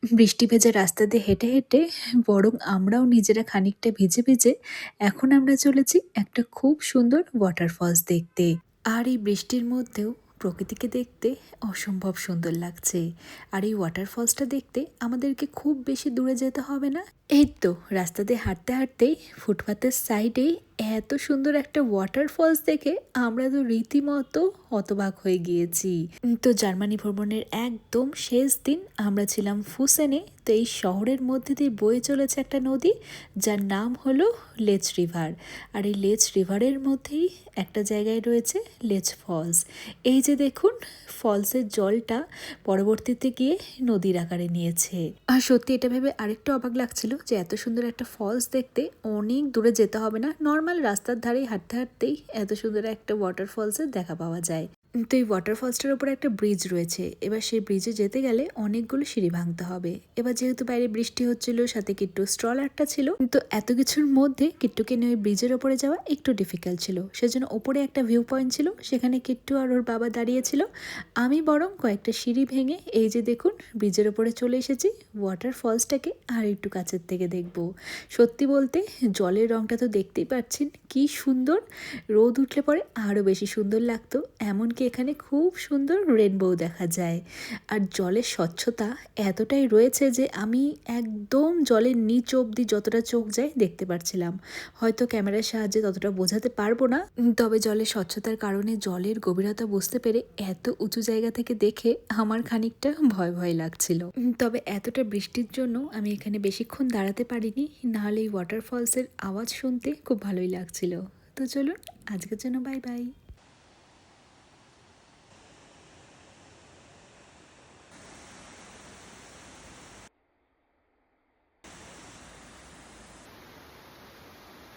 বৃষ্টি ভেজা রাস্তা দিয়ে হেঁটে হেঁটে বরং আমরাও নিজেরা খানিকটা ভিজে ভিজে এখন আমরা চলেছি একটা খুব সুন্দর ওয়াটারফলস দেখতে। আর এই বৃষ্টির মধ্যেও প্রকৃতিকে দেখতে অসম্ভব সুন্দর লাগছে। আর এই ওয়াটারফলসটা দেখতে আমাদেরকে খুব বেশি দূরে যেতে হবে না। এই তো রাস্তা দিয়ে হাঁটতে হাঁটতেই ফুটপাতের সাইডেই এত সুন্দর একটা ওয়াটারফলস দেখে আমরা তো রীতিমতো হতবাক হয়ে গিয়েছি। তো জার্মানি ভ্রমণের একদম শেষ দিন আমরা ছিলাম ফুসেনে। তো এই শহরের মধ্যে দিয়ে বয়ে চলেছে একটা নদী, যার নাম হলো লেচ রিভার। আর এই লেচ রিভারের মধ্যেই একটা জায়গায় রয়েছে লেচ ফলস। এই যে দেখুন, ফলসের জলটা পরবর্তীতে গিয়ে নদীর আকারে নিয়েছে। আর সত্যি এটা ভেবে আরেকটু অবাক লাগছিল যে এত সুন্দর একটা ফলস দেখতে অনেক দূরে যেতে হবে না, নর্মাল রাস্তার ধারেই হাঁটতে হাঁটতেই এত সুন্দর একটা ওয়াটারফলসের দেখা পাওয়া যায়। তো এই ওয়াটারফলসটার উপরে একটা ব্রিজ রয়েছে। এবার সেই ব্রিজে যেতে গেলে অনেকগুলো সিঁড়ি ভাঙতে হবে। এবার যেহেতু বাইরে বৃষ্টি হচ্ছিল, সাথে কিট্টু স্ট্রল একটা ছিল, তো এত কিছুর মধ্যে কিট্টুকে নিয়ে ওই ব্রিজের ওপরে যাওয়া একটু ডিফিকাল্ট ছিল। সেজন্য ওপরে একটা ভিউ পয়েন্ট ছিল, সেখানে কিট্টু আর ওর বাবা দাঁড়িয়েছিল। আমি বরং কয়েকটা সিঁড়ি ভেঙে এই যে দেখুন ব্রিজের ওপরে চলে এসেছি। ওয়াটারফলসটাকে আর একটু কাছের থেকে দেখব। সত্যি বলতে জলের রংটা তো দেখতেই পাচ্ছেন কি সুন্দর, রোদ উঠলে পরে আরও বেশি সুন্দর লাগতো। এমনকি এখানে খুব সুন্দর রেনবো দেখা যায়। আর জলের স্বচ্ছতা এতটাই রয়েছে যে আমি একদম জলের নিচ অবধি যতটা চোখ যায় দেখতে পারছিলাম। হয়তো ক্যামেরার সাহায্যে ততটা বোঝাতে পারবো না, তবে জলের স্বচ্ছতার কারণে জলের গভীরতা বুঝতে পেরে এত উঁচু জায়গা থেকে দেখে আমার খানিকটা ভয় ভয় লাগছিল। তবে এতটা বৃষ্টির জন্য আমি এখানে বেশিক্ষণ দাঁড়াতে পারিনি, নাহলে এই ওয়াটারফলসের আওয়াজ শুনতে খুব ভালোই লাগছিল। তো চলুন, আজকের জন্য বাই বাই।